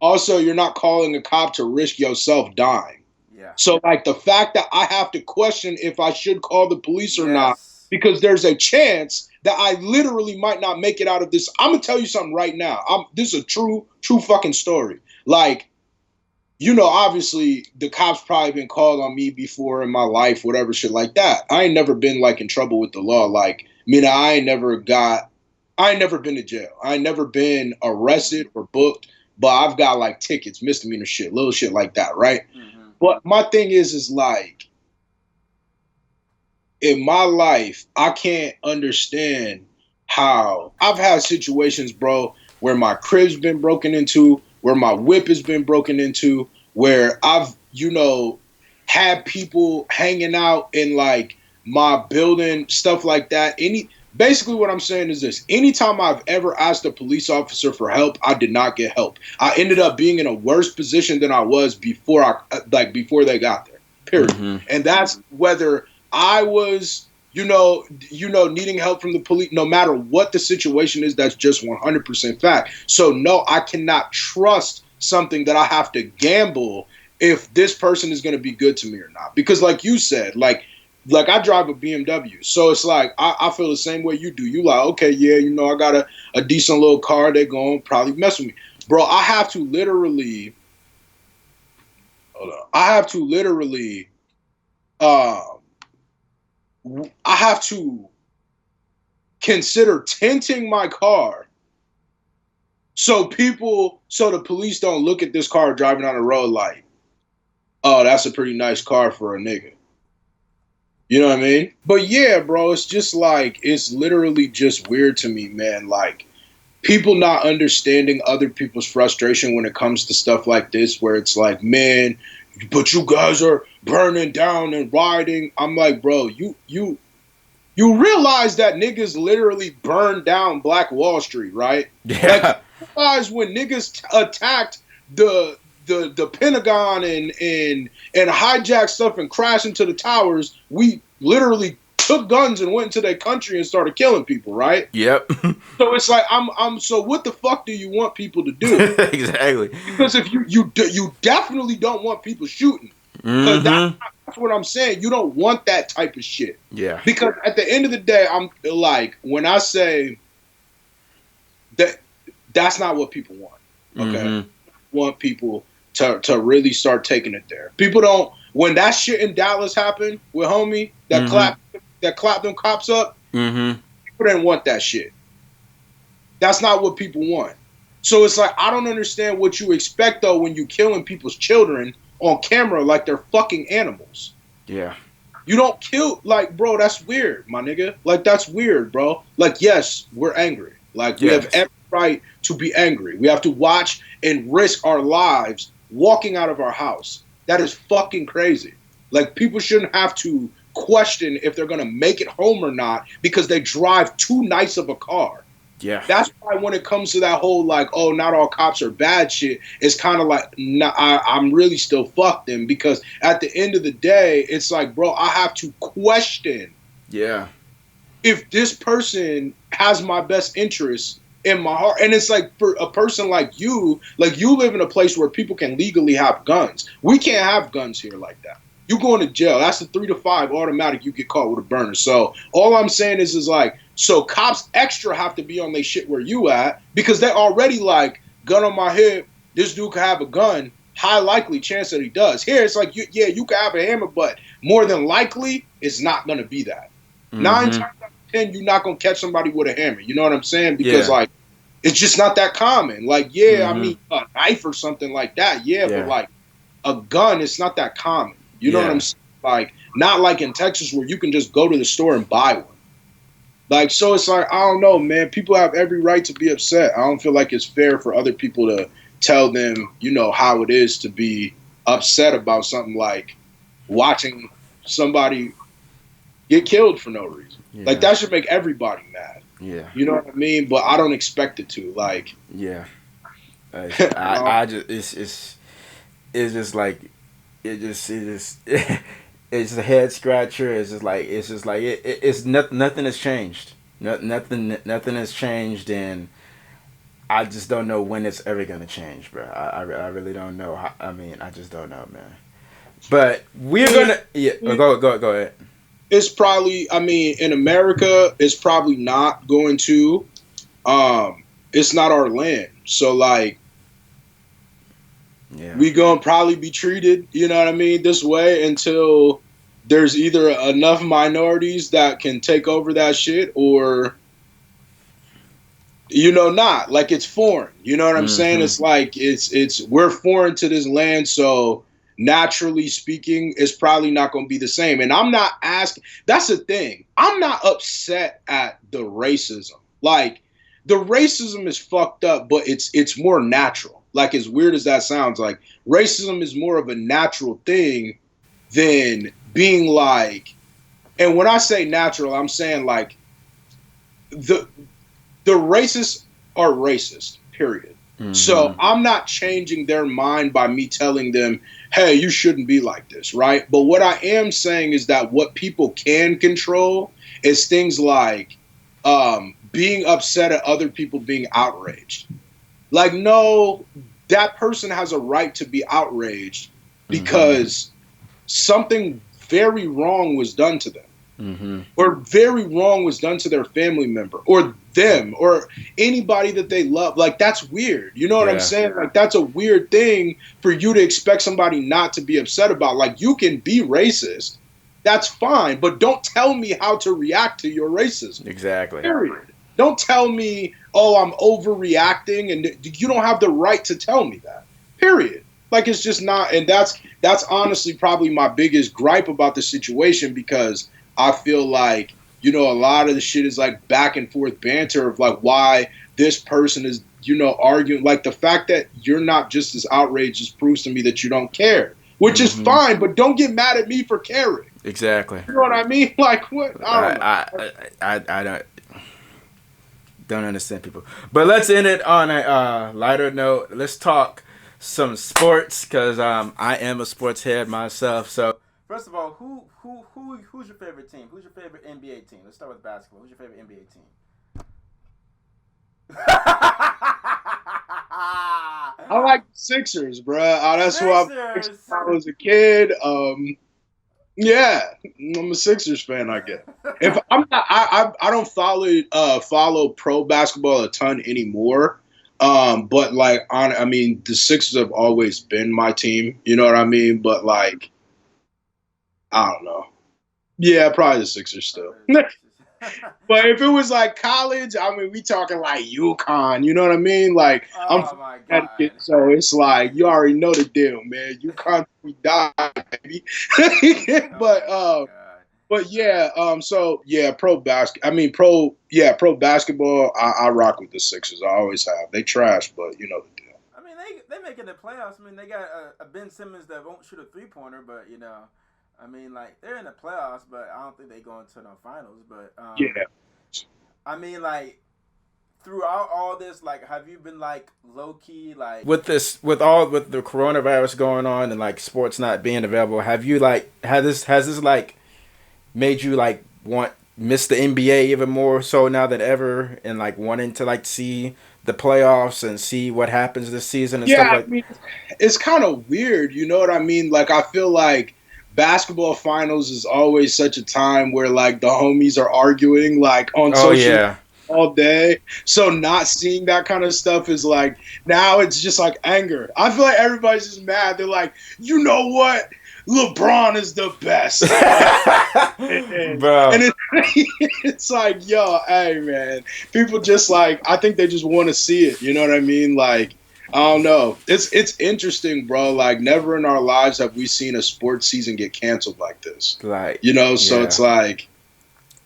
also, you're not calling a cop to risk yourself dying. Yeah. So, like, the fact that I have to question if I should call the police or not, because there's a chance that I literally might not make it out of this. I'm going to tell you something right now. This is a true fucking story. Like, obviously, the cops probably been called on me before in my life, whatever shit like that. I ain't never been, like, in trouble with the law. Like, I ain't never been to jail. I ain't never been arrested or booked. But I've got like tickets, misdemeanor shit, little shit like that, right? Mm-hmm. But my thing is like, in my life, I can't understand how I've had situations, bro, where my crib's been broken into, where my whip has been broken into, where I've, had people hanging out in like my building, stuff like that. Basically, what I'm saying is this. Anytime I've ever asked a police officer for help, I did not get help. I ended up being in a worse position than I was before they got there, period. Mm-hmm. And that's whether I was, needing help from the police, no matter what the situation is, that's just 100% fact. So, no, I cannot trust something that I have to gamble if this person is going to be good to me or not. Because like you said, like I drive a BMW. So it's like, I feel the same way you do. You like, okay, yeah, I got a decent little car. They're going to probably mess with me. Bro, I have to literally, I have to consider tinting my car so the police don't look at this car driving on the road like, oh, that's a pretty nice car for a nigga. You know what I mean? But yeah, bro, it's just like, it's literally just weird to me, man. Like, people not understanding other people's frustration when it comes to stuff like this, where it's like, man, but you guys are burning down and rioting. I'm like, bro, you realize that niggas literally burned down Black Wall Street, right? Yeah. Like, you realize when niggas attacked the Pentagon and hijacked stuff and crashed into the towers, we literally took guns and went into their country and started killing people, right? Yep. So it's like, so what the fuck do you want people to do? Exactly. Because if you definitely don't want people shooting. Mm-hmm. That's what I'm saying. You don't want that type of shit. Yeah. Because at the end of the day, I'm like, when I say that, that's not what people want. Okay. Mm-hmm. Want people to really start taking it there. People don't. When that shit in Dallas happened with homie that clapped them cops up, people didn't want that shit. That's not what people want. So it's like, I don't understand what you expect though when you killing people's children on camera like they're fucking animals. Yeah. You don't kill, like, bro, that's weird, my nigga. Like, that's weird, bro. Like, yes, we're angry. Like, we have every right to be angry. We have to watch and risk our lives walking out of our house. That is fucking crazy. Like, people shouldn't have to question if they're going to make it home or not because they drive too nice of a car. Yeah. That's why when it comes to that whole, like, oh, not all cops are bad shit, it's kind of like, nah, I'm really still fucked them, because at the end of the day, it's like, bro, I have to question if this person has my best interests in my heart. And it's like, for a person like you live in a place where people can legally have guns. We can't have guns here like that. You going to jail. That's a 3 to 5 automatic. You get caught with a burner. So all I'm saying is like, so cops extra have to be on their shit where you at, because they already like, gun on my hip, this dude could have a gun. High likely chance that he does. Here it's like, you could have a hammer, but more than likely it's not going to be that. 9 times out of 10, you're not going to catch somebody with a hammer. You know what I'm saying? Because like, it's just not that common. Like, I mean, a knife or something like that. But like a gun, it's not that common. You know what I'm saying? Like, not like in Texas where you can just go to the store and buy one. Like, so it's like, I don't know, man. People have every right to be upset. I don't feel like it's fair for other people to tell them, you know, how it is to be upset about something like watching somebody get killed for no reason. Yeah. Like, that should make everybody mad. Yeah. You know what I mean? But I don't expect it to. Like, yeah. I just, it's just like, it's a head scratcher. It's nothing has changed. Nothing has changed, and I just don't know when it's ever gonna change, bro. I really don't know. I just don't know, man. But we're gonna go ahead. It's probably, I mean, in America, it's probably not going to. It's not our land, so like. Yeah. We gonna probably be treated, you know what I mean, this way until there's either enough minorities that can take over that shit, or, you know, not. Like, it's foreign. You know what I'm saying? It's like we're foreign to this land, so naturally speaking, it's probably not gonna be the same. And I'm not asking. That's the thing. I'm not upset at the racism. Like, the racism is fucked up, but it's more natural. Like, as weird as that sounds, like, racism is more of a natural thing than being like, and when I say natural, I'm saying like the racists are racist, period. So I'm not changing their mind by me telling them, hey, you shouldn't be like this, right? But what I am saying is that what people can control is things like being upset at other people being outraged. Like, no, that person has a right to be outraged because something very wrong was done to them. Or very wrong was done to their family member or them or anybody that they love. Like, that's weird. You know what I'm saying? Like, that's a weird thing for you to expect somebody not to be upset about. Like, you can be racist. That's fine. But don't tell me how to react to your racism. Exactly. Period. Don't tell me, oh, I'm overreacting, and you don't have the right to tell me that. Period. Like, it's just not, and that's honestly probably my biggest gripe about the situation, because I feel like, you know, a lot of the shit is like back and forth banter of like why this person is, you know, arguing. Like, the fact that you're not just as outrageous proves to me that you don't care, which is fine, but don't get mad at me for caring. Exactly. You know what I mean? Like, what? I don't understand people. But let's end it on a lighter note. Let's talk some sports, because I am a sports head myself. So first of all, who's your favorite team? Who's your favorite NBA team? Let's start with basketball. Who's your favorite NBA team? I like the Sixers, bro. That's who I was a kid. Yeah, I'm a Sixers fan, I guess. If I'm not, I don't follow pro basketball a ton anymore. But like, I mean, the Sixers have always been my team. You know what I mean? But like, I don't know. Yeah, probably the Sixers still. But if it was like college, I mean, we talking like UConn. You know what I mean? Like, I'm from Connecticut, so it's like you already know the deal, man. UConn, we die, baby. But But yeah, so yeah, pro basketball. I rock with the Sixers. I always have. They trash, but you know the deal. I mean, they making the playoffs. I mean, they got a Ben Simmons that won't shoot a 3-pointer, but I mean, like they're in the playoffs, but I don't think they go into the finals. But Yeah. I mean, like throughout all this, like, have you been like low key, like with this, with the coronavirus going on and like sports not being available? Have you like has this like made you like miss the NBA even more so now than ever, and like wanting to like see the playoffs and see what happens this season and stuff Yeah, I like? mean, it's kind of weird, you know what I mean? Like, I feel like basketball finals is always such a time where like the homies are arguing like on Oh social yeah. all day. So not seeing that kind of stuff is like now it's just like anger. I feel like everybody's just mad. They're like, you know what? LeBron is the best. Bro. And it's like, yo, hey man. People just like I think they just want to see it. You know what I mean? Like, I don't know. It's interesting, bro. Like never in our lives have we seen a sports season get canceled like this. Like, You know, so yeah. it's like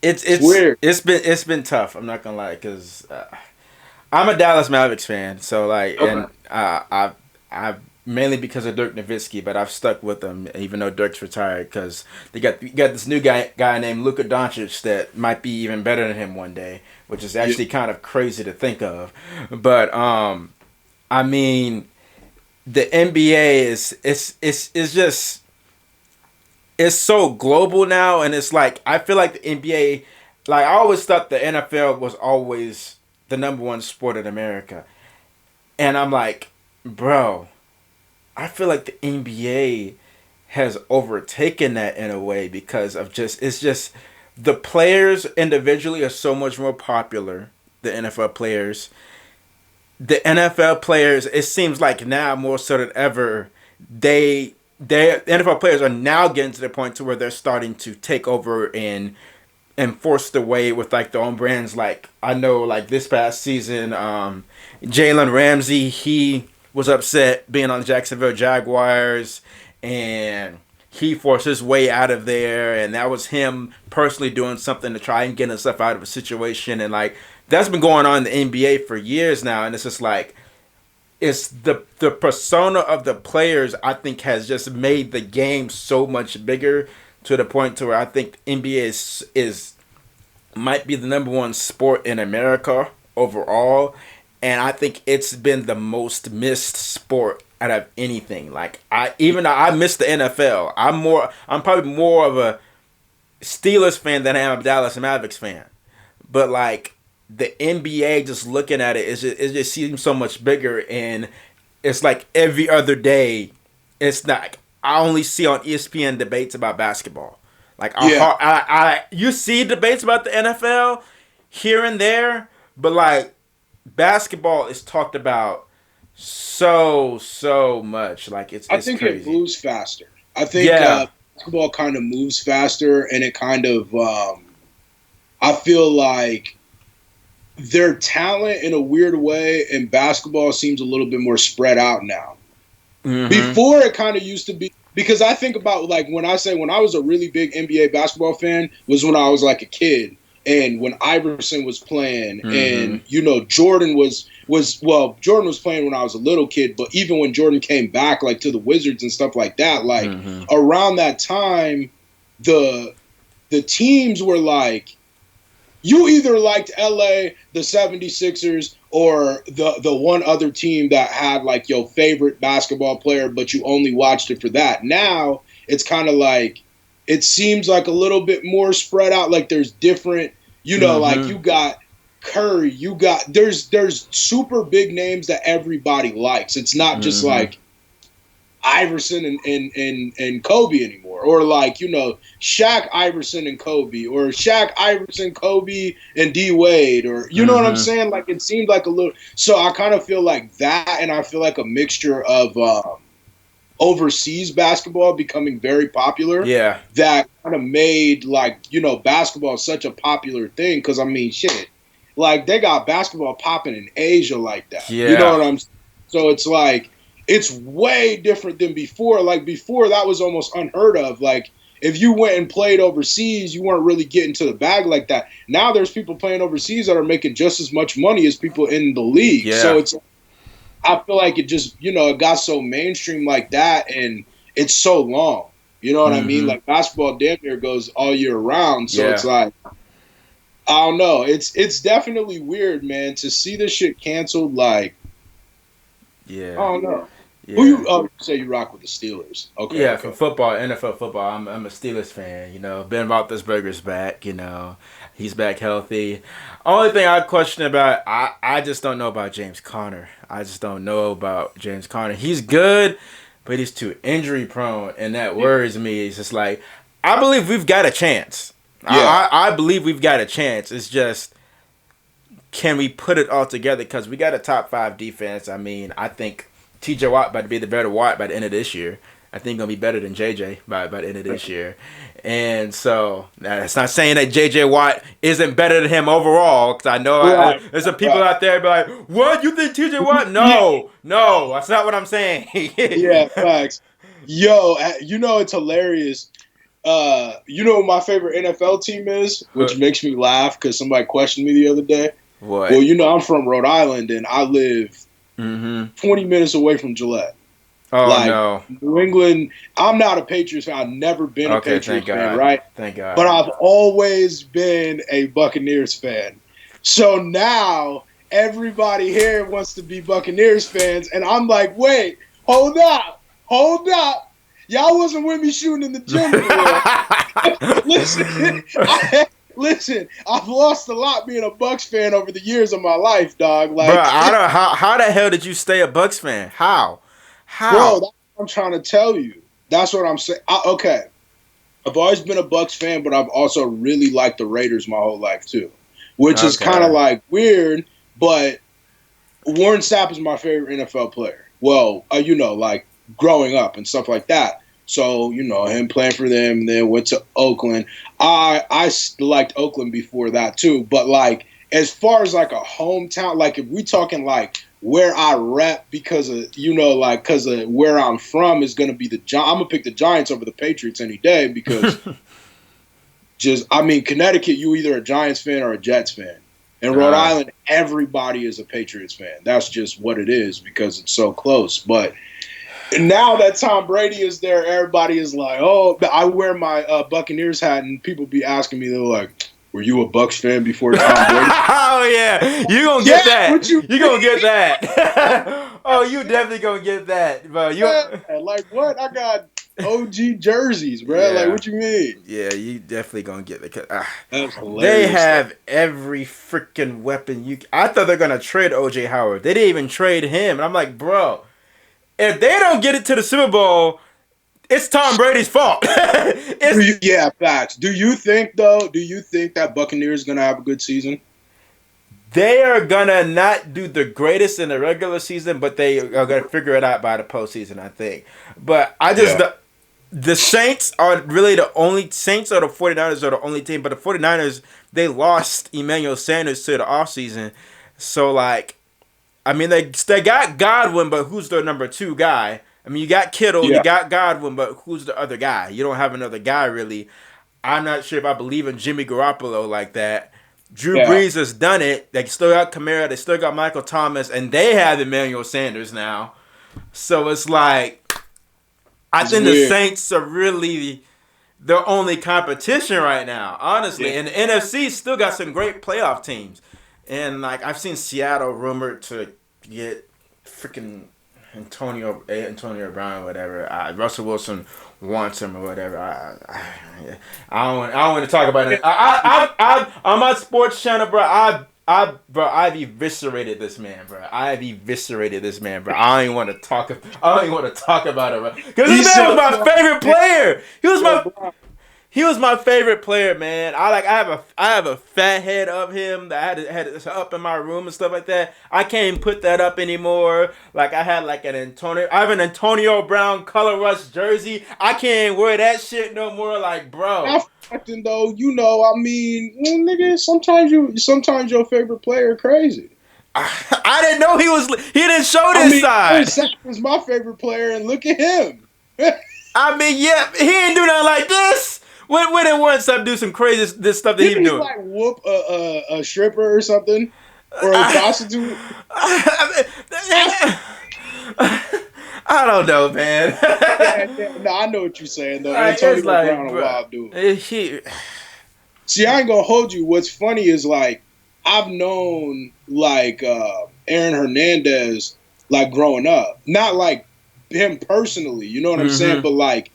It's weird. It's been tough. I'm not gonna lie, because I'm a Dallas Mavericks fan. So like, Okay. and I've mainly because of Dirk Nowitzki, but I've stuck with them even though Dirk's retired, because you got this new guy named Luka Doncic that might be even better than him one day, which is actually kind of crazy to think of. But I mean, the NBA is just, it's so global now, and it's like I feel like the NBA, like I always thought the NFL was always the number one sport in America, and I'm like, bro, I feel like the NBA has overtaken that in a way because of just it's just the players individually are so much more popular. The NFL players, it seems like now more so than ever, the NFL players are now getting to the point to where they're starting to take over and enforce the way with like their own brands. Like I know, like this past season, Jalen Ramsey, he was upset being on the Jacksonville Jaguars, and he forced his way out of there, and that was him personally doing something to try and get himself out of a situation, and like that's been going on in the NBA for years now, and it's just like it's the persona of the players I think has just made the game so much bigger to the point to where I think NBA is might be the number one sport in America overall, and I think it's been the most missed sport out of anything. Like even though I miss the NFL, I'm probably more of a Steelers fan than I am a Dallas Mavericks fan. But like the NBA, just looking at it, it just seems so much bigger, and it's like every other day. It's not. I only see on ESPN debates about basketball. Like you see debates about the NFL here and there, but like basketball is talked about so much. Like I it's think it crazy. moves faster. I think Yeah. basketball kind of moves faster, and it kind of I feel like their talent in a weird way in basketball seems a little bit more spread out now. Mm-hmm. Before it kind of used to be, because I think about like when I was a really big NBA basketball fan was when I was like a kid, and when Iverson was playing, and you know Jordan was playing when I was a little kid, but even when Jordan came back like to the Wizards and stuff like that, like around that time, the teams were like, you either liked LA, the 76ers, or the one other team that had like your favorite basketball player, but you only watched it for that. Now it's kind of like, it seems like a little bit more spread out. Like there's different, you know, like you got Curry, there's super big names that everybody likes. It's not just like Iverson and Kobe anymore, or like, you know, Shaq, Iverson, and Kobe, or Shaq, Iverson, Kobe, and D Wade, or you know what I'm saying? Like it seemed like a little. So I kind of feel like that, and I feel like a mixture of overseas basketball becoming very popular. Yeah, that kind of made like, you know, basketball such a popular thing, because I mean, shit, like they got basketball popping in Asia like that. Yeah. You know what I'm saying? So it's like, it's way different than before. Like before, that was almost unheard of. Like if you went and played overseas, you weren't really getting to the bag like that. Now there's people playing overseas that are making just as much money as people in the league. Yeah. So I feel like it just, it got so mainstream like that, and it's so long. You know what I mean? Like basketball damn near goes all year round. So it's like, I don't know. It's definitely weird, man, to see this shit canceled. Like, I don't know. Yeah. Who you say you rock with the Steelers? Okay. Yeah, for football, NFL football, I'm a Steelers fan. Ben Roethlisberger's back. He's back healthy. Only thing I question about, I just don't know about James Conner. He's good, but he's too injury prone, and that worries me. It's just like, I believe we've got a chance. Yeah. I believe we've got a chance. It's just, can we put it all together? Because we got a top 5 defense. I mean, I think TJ Watt about to be the better Watt by the end of this year. I think going to be better than JJ by the end of this year. And so, that's not saying that JJ Watt isn't better than him overall, because I know there's some people out there be like, what, you think TJ Watt? No, that's not what I'm saying. Yeah, facts. Yo, it's hilarious. You know what my favorite NFL team is, which makes me laugh because somebody questioned me the other day. What? Well, I'm from Rhode Island, and I live 20 minutes away from Gillette. Oh, no. New England, I'm not a Patriots fan. I've never been a Patriots fan, right? Thank God. But I've always been a Buccaneers fan. So now everybody here wants to be Buccaneers fans, and I'm like, wait, hold up. Y'all wasn't with me shooting in the gym before. Listen, I've lost a lot being a Bucs fan over the years of my life, dog. Like, bro, I don't. How the hell did you stay a Bucs fan? How? Bro, that's what I'm trying to tell you. That's what I'm saying. Okay, I've always been a Bucs fan, but I've also really liked the Raiders my whole life too, which is kind of like weird. But Warren Sapp is my favorite NFL player. Well, like growing up and stuff like that. So, him playing for them, and then went to Oakland. I liked Oakland before that too. But like, as far as like a hometown, like if we talking like where I rep because of, because of where I'm from is going to be I'm going to pick the Giants over the Patriots any day because Connecticut, you either a Giants fan or a Jets fan. In Rhode Island, everybody is a Patriots fan. That's just what it is because it's so close. But now that Tom Brady is there, everybody is like, oh, I wear my Buccaneers hat, and people be asking me, they're like, were you a Bucs fan before Tom Brady? Oh, yeah. You going to get that. You going to get that. Oh, you definitely going to get that. Bro. Like, what? I got OG jerseys, bro. Yeah. Like, what you mean? Yeah, you definitely going to get it. That's hilarious. They have every freaking weapon. I thought they're going to trade O.J. Howard. They didn't even trade him. And I'm like, bro, if they don't get it to the Super Bowl, it's Tom Brady's fault. Yeah, facts. Do you think that Buccaneers going to have a good season? They are going to not do the greatest in the regular season, but they are going to figure it out by the postseason, I think. But the Saints are really the only – Saints or the 49ers are the only team. But the 49ers, they lost Emmanuel Sanders to the offseason. So, like, I mean, they got Godwin, but who's their number 2 guy? I mean, you got Kittle, you got Godwin, but who's the other guy? You don't have another guy, really. I'm not sure if I believe in Jimmy Garoppolo like that. Drew Brees has done it. They still got Kamara. They still got Michael Thomas, and they have Emmanuel Sanders now. So it's like, I think the Saints are really their only competition right now, honestly. And the NFC still got some great playoff teams. And, like, I've seen Seattle rumored to get freaking Antonio Brown or whatever. Russell Wilson wants him or whatever. I don't want to talk about it. I'm on Sports Channel, bro. I've eviscerated this man, bro. I don't even want to talk about it, bro. Because this man was my favorite player. He was my favorite player, man. I have a fat head of him that I had it up in my room and stuff like that. I can't even put that up anymore. Like I have an Antonio Brown color rush jersey. I can't wear that shit no more. Like, bro. Acting though, nigga, sometimes your favorite player crazy. I didn't know he didn't show this side. Sapp was my favorite player, and look at him. I mean, yeah, he ain't do nothing like this. When it once up do some crazy this stuff that he Didn't he do. like whoop a stripper or something, or a prostitute? I don't know, man. No, I know what you're saying though. Like, Antonio it's like, Brown a bro, wild dude. he, See, I ain't gonna hold you. What's funny is like I've known like Aaron Hernandez like growing up, not like him personally. You know what I'm saying? But like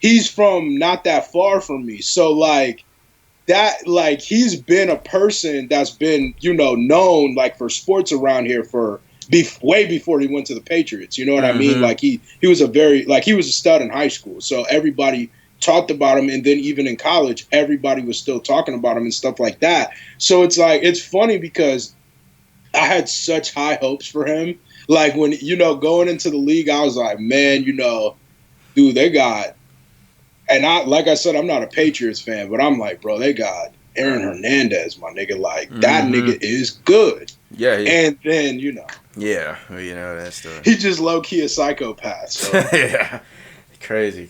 he's from not that far from me, so like that like he's been a person that's been known like for sports around here for way before he went to the Patriots. You know what I mean? Like he was he was a stud in high school, so everybody talked about him, and then even in college, everybody was still talking about him and stuff like that. So it's like it's funny because I had such high hopes for him. Like when going into the league, I was like, man, dude, they got. And like I said, I'm not a Patriots fan, but I'm like, bro, they got Aaron Hernandez, my nigga. Like that nigga is good. Yeah. And then Yeah, well, that's the. He just low key a psychopath. So. Yeah, crazy.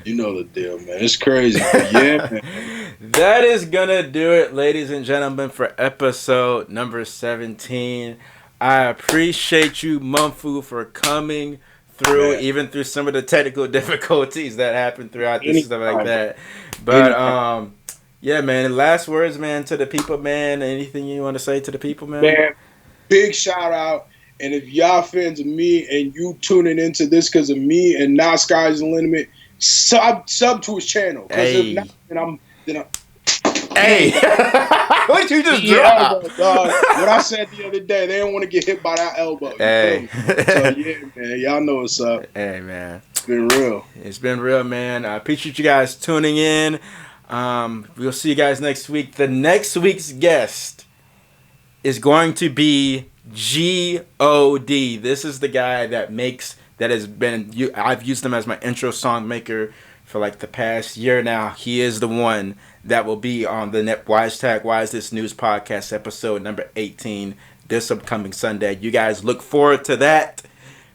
You know the deal, man. It's crazy. But yeah, man. That is gonna do it, ladies and gentlemen, for episode number 17. I appreciate you, Munfu, for coming through, even through some of the technical difficulties that happened throughout this stuff like that. But yeah, man. Last words, man, to the people, man. Anything you want to say to the people, man? Man, big shout out. And if y'all fans of me and you tuning into this because of me and not Sky's the Limit, sub to his channel. Because if not, then I'm Hey, what you just drop? Dog. What I said the other day, they don't want to get hit by that elbow. Hey. So yeah, man, y'all know what's up. Hey, man. It's been real. It's been real, man. I appreciate you guys tuning in. We'll see you guys next week. The next week's guest is going to be G.O.D. This is the guy that has been. I've used him as my intro song maker for like the past year now. He is the one that will be on the Why Is This News podcast episode number 18 this upcoming Sunday. You guys look forward to that.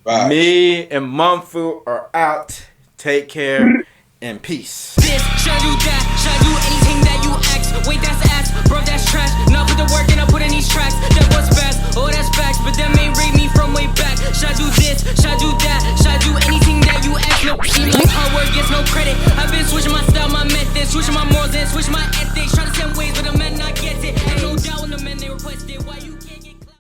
Bye. Me and Munfu are out. Take care and peace. This, should I do that? Should I do anything that you ask? Wait, that's ass, bro, that's trash. Now put the work and I put in these tracks. That was fast, oh, that's facts, but that may rate me from way back. Should I do this? Should I do that?